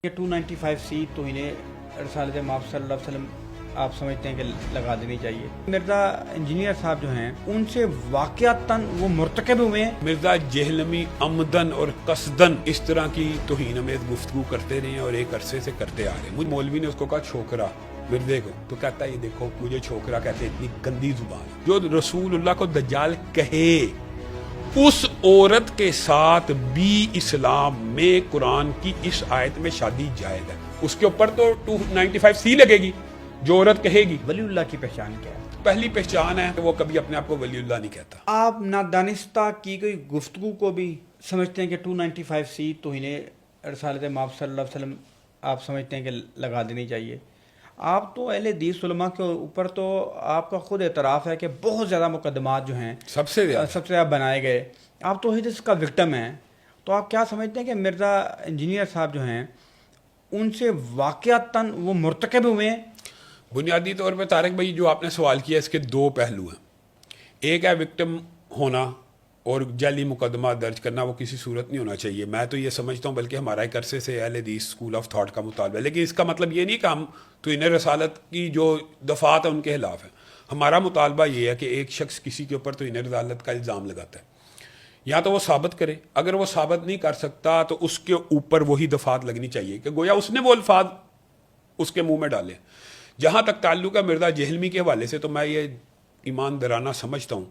یہ 295C توہین رسالت مآب صلی اللہ علیہ وسلم آپ سمجھتے ہیں کہ لگا دینی چاہیے؟ مرزا انجینئر صاحب جو ہیں ان سے واقعتاً وہ مرتکب ہوئے ہیں؟ مرزا جہلمی عمدن اور قصدن اس طرح کی توہین آمیز گفتگو کرتے رہے ہیں اور ایک عرصے سے کرتے آ رہے ہیں. مجھے مولوی نے اس کو کہا چھوکرا مردے کو، تو کہتا ہے یہ دیکھو مجھے چھوکرا کہتے ہیں، اتنی گندی زبان. جو رسول اللہ کو دجال کہے اس عورت کے ساتھ بھی اسلام میں قرآن کی اس آیت میں شادی جائز ہے. اس کے اوپر تو 295C لگے گی جو عورت کہے گی. ولی اللہ کی پہچان کیا ہے؟ پہلی پہچان ہے کہ وہ کبھی اپنے آپ کو ولی اللہ نہیں کہتا. آپ نادانستہ کی گئی گفتگو کو بھی سمجھتے ہیں کہ 295C توہین رسالت مآب صلی اللہ علیہ وسلم آپ سمجھتے ہیں کہ لگا دینی چاہیے؟ آپ تو اہل حدیث علماء کے اوپر تو آپ کا خود اعتراف ہے کہ بہت زیادہ مقدمات جو ہیں سب سے زیادہ بنائے گئے. آپ تو حدیث کا وکٹم ہیں، تو آپ کیا سمجھتے ہیں کہ مرزا انجینئر صاحب جو ہیں ان سے واقعتاً وہ مرتکب ہوئے ہیں؟ بنیادی طور پہ طارق بھائی جو آپ نے سوال کیا اس کے دو پہلو ہیں. ایک ہے وکٹم ہونا اور جعلی مقدمہ درج کرنا، وہ کسی صورت نہیں ہونا چاہیے. میں تو یہ سمجھتا ہوں بلکہ ہمارا ایک عرصے سے اہل حدیث اسکول آف تھاٹ کا مطالبہ ہے، لیکن اس کا مطلب یہ نہیں کہ ہم توہین رسالت کی جو دفعات ہیں ان کے خلاف ہیں. ہمارا مطالبہ یہ ہے کہ ایک شخص کسی کے اوپر توہین رسالت کا الزام لگاتا ہے، یا تو وہ ثابت کرے. اگر وہ ثابت نہیں کر سکتا تو اس کے اوپر وہی دفعات لگنی چاہیے کہ گویا اس نے وہ الفاظ اس کے منہ میں ڈالے. جہاں تک تعلق ہے مرزا جہلمی کے حوالے سے، تو میں یہ ایماندارانہ سمجھتا ہوں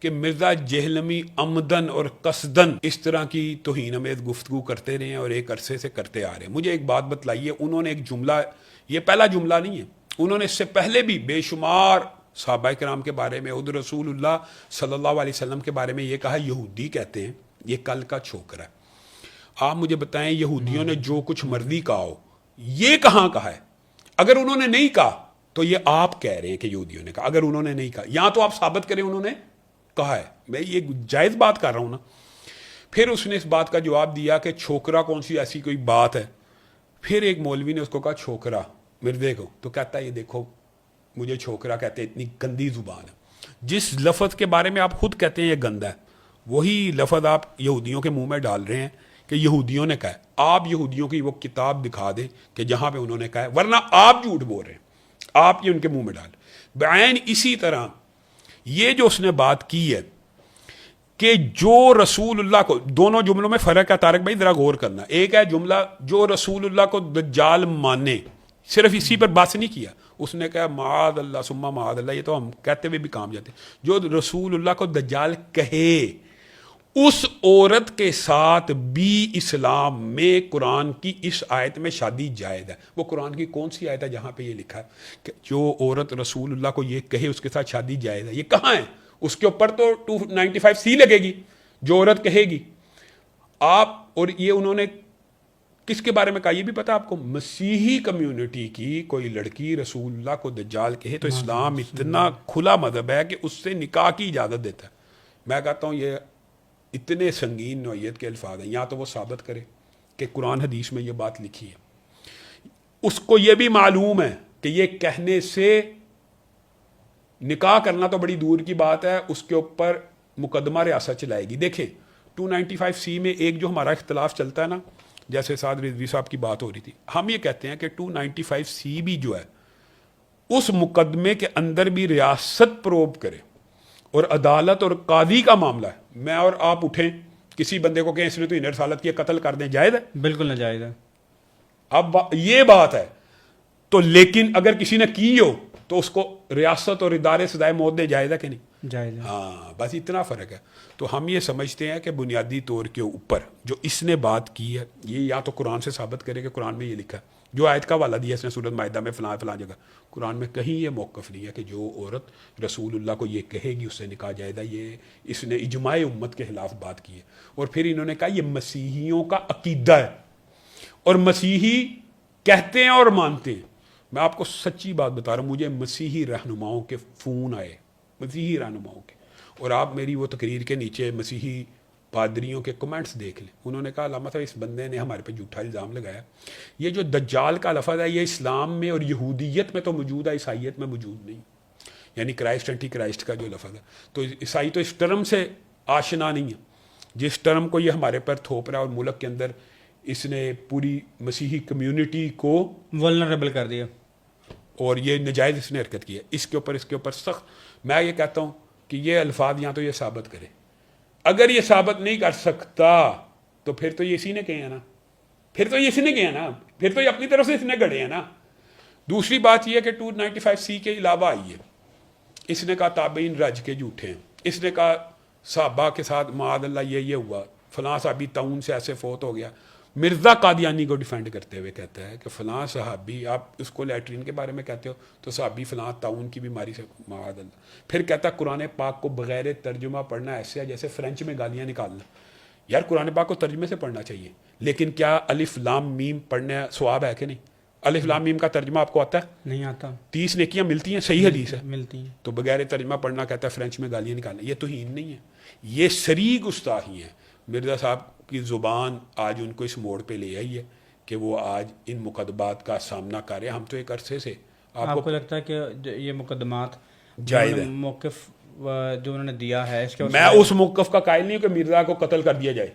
کہ مرزا جہلمی عمدن اور قصدن اس طرح کی توہین آمیز گفتگو کرتے رہے ہیں اور ایک عرصے سے کرتے آ رہے ہیں. مجھے ایک بات بتلائیے، انہوں نے ایک جملہ، یہ پہلا جملہ نہیں ہے، انہوں نے اس سے پہلے بھی بے شمار صحابہ کرام کے بارے میں، خود رسول اللہ صلی اللہ علیہ وسلم کے بارے میں یہ کہا یہودی کہتے ہیں، یہ کل کا چھوکرا ہے. آپ مجھے بتائیں یہودیوں نے جو کچھ مرضی کہا ہو، یہ کہاں کہا ہے؟ اگر انہوں نے نہیں کہا تو یہ آپ کہہ رہے ہیں کہ یہودیوں نے کہا. اگر انہوں نے نہیں کہا یا تو آپ ثابت کریں انہوں نے کہا ہے. میں یہ جائز بات کر رہا ہوں نا. پھر اس نے اس بات کا جواب دیا کہ چھوکرا کون سی ایسی کوئی بات ہے. پھر ایک مولوی نے اس کو کہا چھوکرا مردے کو، تو کہتا ہے یہ دیکھو مجھے چھوکرا کہتے ہیں، اتنی گندی زبان ہے. جس لفظ کے بارے میں آپ خود کہتے ہیں یہ گندا ہے، وہی لفظ آپ یہودیوں کے منہ میں ڈال رہے ہیں کہ یہودیوں نے کہا ہے. آپ یہودیوں کی وہ کتاب دکھا دیں کہ جہاں پہ انہوں نے کہا ہے، ورنہ آپ جھوٹ بول رہے ہیں، آپ یہ ان کے منہ میں ڈال. بعین اسی طرح یہ جو اس نے بات کی ہے کہ جو رسول اللہ کو، دونوں جملوں میں فرق ہے طارق بھائی، ذرا غور کرنا. ایک ہے جملہ جو رسول اللہ کو دجال مانے، صرف اسی پر بات نہیں کیا، اس نے کہا معاذ اللہ ثم معاذ اللہ، یہ تو ہم کہتے ہوئے بھی کام جاتے ہیں. جو رسول اللہ کو دجال کہے اس عورت کے ساتھ بھی اسلام میں قرآن کی اس آیت میں شادی جائز ہے. وہ قرآن کی کون سی آیت ہے جہاں پہ یہ لکھا ہے کہ جو عورت رسول اللہ کو یہ کہے اس کے ساتھ شادی جائز ہے؟ یہ کہاں ہے؟ اس کے اوپر تو 295C لگے گی جو عورت کہے گی. آپ اور یہ انہوں نے کس کے بارے میں کہا یہ بھی پتا آپ کو؟ مسیحی کمیونٹی کی کوئی لڑکی رسول اللہ کو دجال کہے تو اسلام اتنا کھلا مذہب ہے کہ اس سے نکاح کی اجازت دیتا ہے. میں کہتا ہوں یہ اتنے سنگین نوعیت کے الفاظ ہیں. یا تو وہ ثابت کرے کہ قرآن حدیث میں یہ بات لکھی ہے. اس کو یہ بھی معلوم ہے کہ یہ کہنے سے نکاح کرنا تو بڑی دور کی بات ہے، اس کے اوپر مقدمہ ریاست چلائے گی. دیکھیں 295C میں ایک جو ہمارا اختلاف چلتا ہے نا، جیسے سعد رضوی صاحب کی بات ہو رہی تھی، ہم یہ کہتے ہیں کہ 295C بھی جو ہے اس مقدمے کے اندر بھی ریاست پروب کرے اور عدالت اور قاضی کا معاملہ ہے. میں اور آپ اٹھیں کسی بندے کو کہیں اس نے تو انر سالت کیا، قتل کر دیں، جائز ہے؟ بالکل ناجائز ہے. اب یہ بات ہے تو، لیکن اگر کسی نے کی ہو تو اس کو ریاست اور ادارے سزائے موت دے، جائز ہے کہ نہیں؟ جائز ہے. ہاں بس اتنا فرق ہے. تو ہم یہ سمجھتے ہیں کہ بنیادی طور کے اوپر جو اس نے بات کی ہے یہ یا تو قرآن سے ثابت کرے کہ قرآن میں یہ لکھا ہے، جو آیت کا حوالہ دیا اس نے سورۃ مائدہ میں فلاں فلاں جگہ، قرآن میں کہیں یہ موقف نہیں ہے کہ جو عورت رسول اللہ کو یہ کہے گی اس سے نکاح جائز ہے. یہ اس نے اجماع امت کے خلاف بات کی ہے. اور پھر انہوں نے کہا یہ مسیحیوں کا عقیدہ ہے اور مسیحی کہتے ہیں اور مانتے ہیں. میں آپ کو سچی بات بتا رہا ہوں، مجھے مسیحی رہنماؤں کے فون آئے، مسیحی رہنماؤں کے، اور آپ میری وہ تقریر کے نیچے مسیحی پادریوں کے کمنٹس دیکھ لیں. انہوں نے کہا علامہ صاحب اس بندے نے ہمارے پہ جھوٹا الزام لگایا. یہ جو دجال کا لفظ ہے یہ اسلام میں اور یہودیت میں تو موجود ہے، عیسائیت میں موجود نہیں. یعنی کرائسٹ اینٹی کرائسٹ کا جو لفظ ہے، تو عیسائی تو اس ٹرم سے آشنا نہیں ہے جس ٹرم کو یہ ہمارے پر تھوپ رہا ہے اور ملک کے اندر اس نے پوری مسیحی کمیونٹی کو ولنریبل کر دیا. اور یہ نجائز اس نے حرکت کی ہے. اس کے اوپر سخت میں یہ کہتا ہوں کہ یہ الفاظ یہاں تو یہ ثابت کرے. اگر یہ ثابت نہیں کر سکتا تو پھر تو یہ اسی نے کہے ہیں نا, پھر تو یہ اپنی طرف سے اس نے گڑے ہیں نا. دوسری بات یہ ہے کہ 295C کے علاوہ آئی ہے. اس نے کہا تابعین رج کے جھوٹے ہیں, اس نے کہا صحابہ کے ساتھ معاذ اللہ یہ ہوا, فلاں صحابی طاعون سے ایسے فوت ہو گیا. مرزا قادیانی کو ڈیفینڈ کرتے ہوئے کہتا ہے کہ فلاں صحابی, آپ اس کو لیٹرین کے بارے میں کہتے ہو تو صحابی فلاں طاعون کی بیماری سے معاذ اللہ. پھر کہتا ہے قرآن پاک کو بغیر ترجمہ پڑھنا ایسے ہے جیسے فرینچ میں گالیاں نکالنا. یار قرآن پاک کو ترجمے سے پڑھنا چاہیے, لیکن کیا الف لام میم پڑھنا ثواب ہے کہ نہیں؟ الف لام میم کا ترجمہ آپ کو آتا ہے؟ نہیں آتا. 30 نیکیاں ملتی ہیں, صحیح حدیث ہے, ملتی ہیں. تو بغیر ترجمہ پڑھنا کہتا ہے فرینچ میں گالیاں نکالنا. یہ توہین نہیں ہے, یہ سری گستاخی ہے. مرزا صاحب کی زبان آج ان کو اس موڑ پہ لے آئی ہے کہ وہ آج ان مقدمات کا سامنا کر رہے ہیں. ہم تو ایک عرصے سے آپ کو لگتا ہے کہ یہ مقدمات جائز ہے؟ موقف جو انہوں نے دیا ہے اس کے میں اس موقف کا قائل نہیں ہوں کہ مرزا کو قتل کر دیا جائے.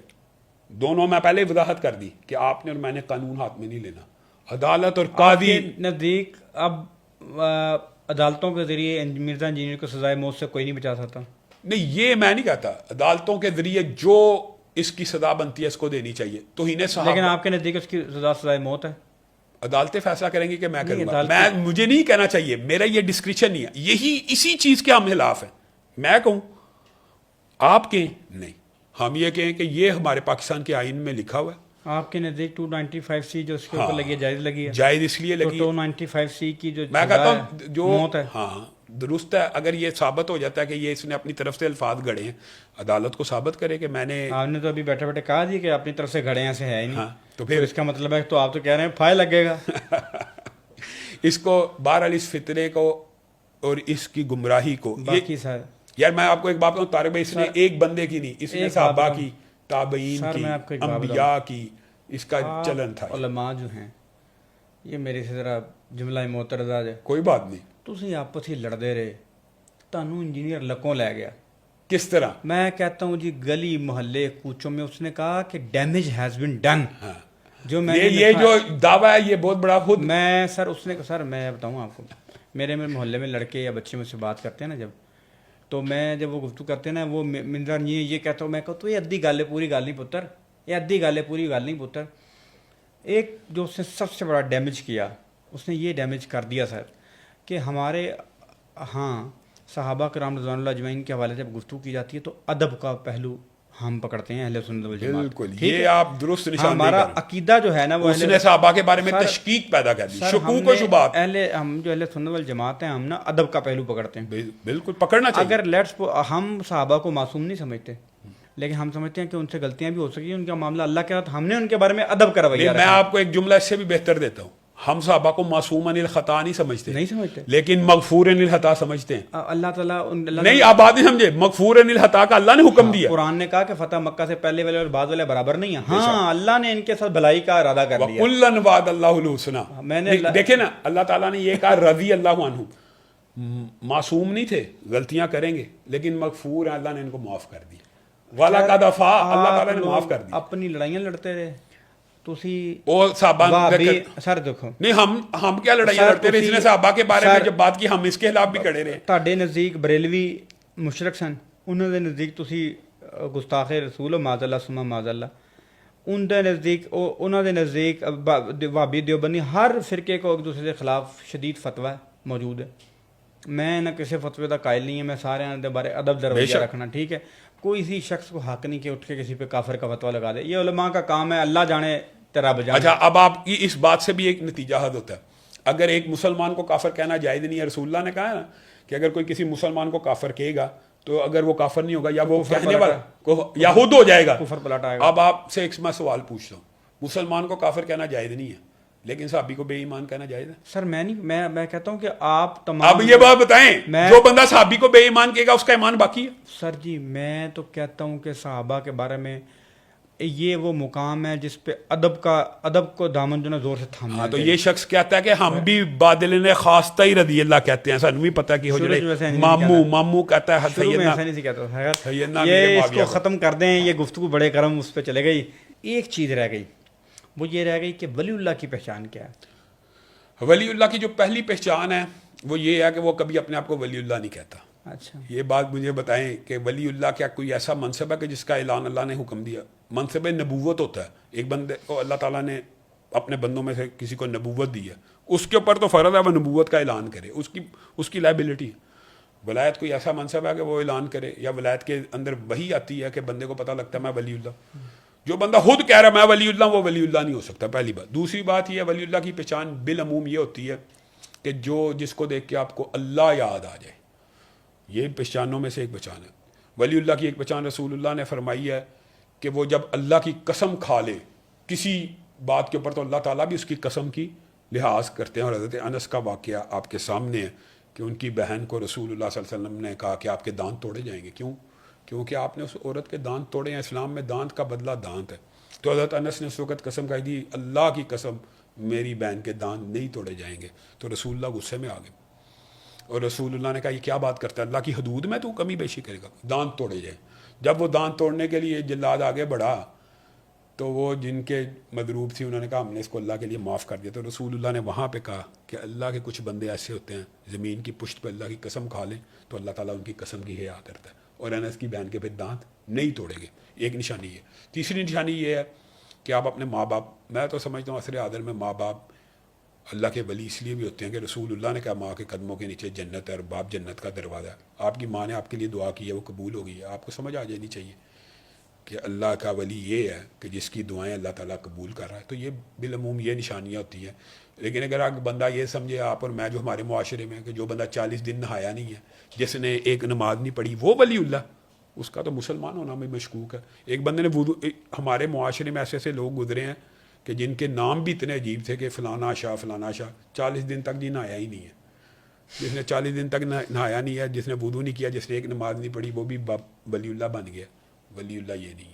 دونوں میں پہلے وضاحت کر دی کہ آپ نے اور میں نے قانون ہاتھ میں نہیں لینا. عدالت اور قاضی نزدیک اب عدالتوں کے ذریعے مرزا انجینئر کو سزائے موت سے کوئی نہیں بچا سکتا. نہیں, یہ میں نہیں کہتا. عدالتوں کے ذریعے جو اس کی سزا بنتی ہے اس کو دینی چاہیے. توہین صحابہ, لیکن آپ کے نزدیک اس کی سزائے موت ہے. عدالتیں فیصلہ کریں گی کہ میں کروں گا. مجھے نہیں کہنا چاہیے, میرا یہ ڈسکرپشن نہیں ہے. یہی اسی چیز کے ہم خلاف ہیں. میں کہوں, آپ کہیں نہیں, ہم یہ کہیں کہ یہ ہمارے پاکستان کے آئین میں لکھا ہوا ہے. آپ کے نزدیک 295C جو اس کے اوپر لگی ہے جائز لگی ہے؟ جائز اس لیے لگی. 295C کی جو میں کہتا ہوں جو موت ہے, ہاں درست ہے. اگر یہ ثابت ہو جاتا ہے کہ یہ اس نے اپنی طرف سے الفاظ گڑے ہیں, عدالت کو ثابت کرے کہ میں نے. آپ نے تو ابھی بیٹھے بیٹھے کہا جی کہ اپنی طرف سے گھڑے ایسے ہے ہی نہیں. تو پھر اس کا مطلب ہے تو آپ تو کہہ رہے ہیں فائل لگے گا. اس کو بہرحال اس فتنے کو اور اس کی گمراہی کو. باقی سر یار میں آپ کو ایک بات بتاؤں طارق بھائی, اس نے ایک بندے کی نہیں, اس نے صحابہ کی, تابعین کی, انبیاء کی, اس کا چلن تھا. علماء جو ہیں یہ میرے سے ذرا جملہ معترضہ ہے. کوئی بات نہیں, تسی آپس ہی لڑتے رہے, تانوں انجینئر لکوں لے گیا. کس طرح؟ میں کہتا ہوں جی گلی محلے کوچوں میں اس نے کہا کہ ڈیمیج ہیز بین ڈن. جو میں یہ جو دعویٰ ہے یہ بہت بڑا خود میں سر اس نے سر میں بتاؤں آپ کو, میرے محلے میں لڑکے یا بچے مجھ سے بات کرتے ہیں نا, تو میں جب وہ گفتگو کرتے ہیں نا, وہ منظر یہ کہتا ہوں, میں کہتا ہوں یہ ادھی گل ہے پوری گل نہیں پتر, یہ ادھی گل ہے پوری گل نہیں پتر. ایک جو اس نے سب سے بڑا ڈیمیج کیا, اس نے یہ ڈیمیج کر دیا سر کہ ہمارے ہاں صحابہ کرام رضوان اللہ اجمعین کے حوالے سے جب گفتگو کی جاتی ہے تو ادب کا پہلو ہم پکڑتے ہیں اہل سنت والجماعت. بالکل, یہ آپ درست نشاندہی ہمارا عقیدہ جو ہے نا وہ اس نے صحابہ کے بارے میں تشکیک پیدا کر دی, شکوک و شبہات. ہم جو اہل سنت والجماعت ہیں, ہم نا ادب کا پہلو پکڑتے ہیں. بالکل پکڑنا چاہیے. اگر ہم صحابہ کو معصوم نہیں سمجھتے, لیکن ہم سمجھتے ہیں کہ ان سے غلطیاں بھی ہو سکی, ان کا معاملہ اللہ کے ساتھ, ہم نے ان کے بارے میں ادب کا رویہ. میں آپ کو ایک جملہ اس سے بھی بہتر دیتا ہوں. ہم صحابہ کو معصوم عن الخطا نہیں سمجھتے, لیکن مغفور عن الخطا سمجھتے ہیں. اللہ تعالیٰ نہیں, آپ بات نہیں سمجھے, مغفور عن الخطا کا اللہ نے حکم دیا. قرآن نے کہا کہ فتح مکہ سے پہلے والے اور بعد والے برابر نہیں ہیں. ہاں, اللہ نے ان کے ساتھ بھلائی کا ارادہ کر لیا. وَكُلًّا وَعَدَ اللَّهُ الْحُسْنَىٰ. میں نے دیکھیں نا, اللہ تعالیٰ نے یہ کہا رضی اللہ عنہ, معصوم نہیں تھے, غلطیاں کریں گے, لیکن مغفور ہیں, اللہ نے ان کو معاف کر دی. وَلَقَدْ عَفَا, اللہ تعالیٰ نے معاف کر دی. اپنی لڑائیاں لڑتے رہے تسی اور صحابہ سر دیکھو نہیں, ہم کیا لڑائیاں لڑتے رہے, اس نے صحابہ کے بارے میں جب بات کی ہم اس کے خلاف بھی کھڑے رہے. تہاڈے نزدیک بریلوی مشرک سن, انہوں دے نزدیک تسی گستاخ رسول و معاذ اللہ ثم معاذ اللہ. ان دے نزدیک انہوں دے نزدیک وہابی دیوبندی, ہر فرقے کو ایک دوسرے کے خلاف شدید فتویٰ موجود ہے. میں نہ کسی فتوے کا قائل نہیں ہے, میں سارے دے بارے ادب درویہ رکھنا, ٹھیک ہے. کوئی اسی شخص کو حق نہیں کہ اٹھ کے کسی پہ کافر کا فتویٰ لگا دے, یہ علماء کا کام ہے, اللہ جانے تیرا بجانے. اچھا, اب آپ کی اس بات سے بھی ایک نتیجہ حد ہوتا ہے. اگر ایک مسلمان کو کافر کہنا جائز نہیں ہے, رسول اللہ نے کہا ہے نا کہ اگر کوئی کسی مسلمان کو کافر کہے گا تو اگر وہ کافر نہیں ہوگا یا وہ کہنے والا یہود ہو جائے گا, کفر پلٹ آئے گا. اب آپ سے ایک میں سوال پوچھتا ہوں, مسلمان کو کافر کہنا جائز نہیں ہے, لیکن صحابی کو بے ایمان کہنا جائز ہے. سر میں کہتا ہوں کہ آپ تمام, اب یہ بات بتائیں, جو بندہ صحابی کو بے ایمان کہے گا اس کا ایمان باقی ہے. سر جی میں تو کہتا ہوں کہ صحابہ کے بارے میں یہ وہ مقام ہے جس پہ ادب کو دامن جو نا زور سے تھامنا. ہاں, تو یہ شخص کہتا ہے کہ ہم بھی بادل خاصہ ہی رضی اللہ کہتے ہیں, سر بھی پتا کہ مامو کہتا ہے, یہ اس کو ختم کر دیں, یہ گفتگو بڑے کرم اس پہ چلے گئی. ایک چیز رہ گئی, وہ یہ رہ گئی کہ ولی اللہ کی پہچان کیا ہے؟ ولی اللہ کی جو پہلی پہچان ہے وہ یہ ہے کہ وہ کبھی اپنے آپ کو ولی اللہ نہیں کہتا. اچھا. یہ بات مجھے بتائیں کہ ولی اللہ کیا کوئی ایسا منصب ہے کہ جس کا اعلان اللہ نے حکم دیا؟ منصب نبوت ہوتا ہے. ایک بندے کو اللہ تعالیٰ نے اپنے بندوں میں سے کسی کو نبوت دی ہے, اس کے اوپر تو فرض ہے وہ نبوت کا اعلان کرے, اس کی لائبلٹی ہے. ولایت کوئی ایسا منصب ہے کہ وہ اعلان کرے, یا ولایت کے اندر وہی آتی ہے کہ بندے کو پتہ لگتا ہے میں ولی اللہ. جو بندہ خود کہہ رہا ہے میں ولی اللہ, وہ ولی اللہ نہیں ہو سکتا, پہلی بات. دوسری بات یہ ہے ولی اللہ کی پہچان بالعموم یہ ہوتی ہے کہ جس کو دیکھ کے آپ کو اللہ یاد آ جائے. یہ پہچانوں میں سے ایک پہچان ہے. ولی اللہ کی ایک پہچان رسول اللہ نے فرمائی ہے کہ وہ جب اللہ کی قسم کھا لے کسی بات کے اوپر تو اللہ تعالیٰ بھی اس کی قسم کی لحاظ کرتے ہیں. اور حضرت انس کا واقعہ آپ کے سامنے ہے کہ ان کی بہن کو رسول اللہ صلی اللہ علیہ وسلم نے کہا کہ آپ کے دانت توڑے جائیں گے. کیوں؟ کیونکہ آپ نے اس عورت کے دانت توڑے ہیں. اسلام میں دانت کا بدلہ دانت ہے. تو حضرت انس نے اس وقت قسم کھائی دی, اللہ کی قسم میری بہن کے دانت نہیں توڑے جائیں گے. تو رسول اللہ غصے میں آ گئے اور رسول اللہ نے کہا یہ کیا بات کرتا ہے, اللہ کی حدود میں تو کمی بیشی کرے گا, دانت توڑے جائیں. جب وہ دانت توڑنے کے لیے جلاد آگے بڑھا تو وہ جن کے مضروب تھی انہوں نے کہا ہم نے اس کو اللہ کے لیے معاف کر دیا. تو رسول اللہ نے وہاں پہ کہا کہ اللہ کے کچھ بندے ایسے ہوتے ہیں زمین کی پشت پہ اللہ کی قسم کھا لیں تو اللہ تعالیٰ ان کی قسم کی حیا کرتا ہے. اور انس کی بہن کے پھر دانت نہیں توڑیں گے. ایک نشانی ہے. تیسری نشانی یہ ہے کہ آپ اپنے ماں باپ, میں تو سمجھتا ہوں عصر عادل میں ماں باپ اللہ کے ولی اس لیے بھی ہوتے ہیں کہ رسول اللہ نے کہا ماں کے قدموں کے نیچے جنت ہے اور باپ جنت کا دروازہ ہے. آپ کی ماں نے آپ کے لیے دعا کی ہے, وہ قبول ہو گئی ہے. آپ کو سمجھ آ جانی چاہیے کہ اللہ کا ولی یہ ہے کہ جس کی دعائیں اللہ تعالیٰ قبول کر رہا ہے. تو یہ بالعموم یہ نشانیاں ہوتی ہیں. لیکن اگر آپ بندہ یہ سمجھے, آپ اور میں جو ہمارے معاشرے میں کہ جو بندہ 40 دن نہایا نہیں ہے, جس نے ایک نماز نہیں پڑھی, وہ ولی اللہ, اس کا تو مسلمان ہونا میں مشکوک ہے. ایک بندے نے وضو, ہمارے معاشرے میں ایسے ایسے لوگ گزرے ہیں کہ جن کے نام بھی اتنے عجیب تھے کہ فلانا شاہ 40 دن تک جی نہایا ہی نہیں ہے. جس نے 40 دن تک نہایا نہیں ہے, جس نے وضو نہیں کیا, جس نے ایک نماز نہیں پڑھی, وہ بھی ولی اللہ بن گیا. ولی اللہ یہ نہیں ہے.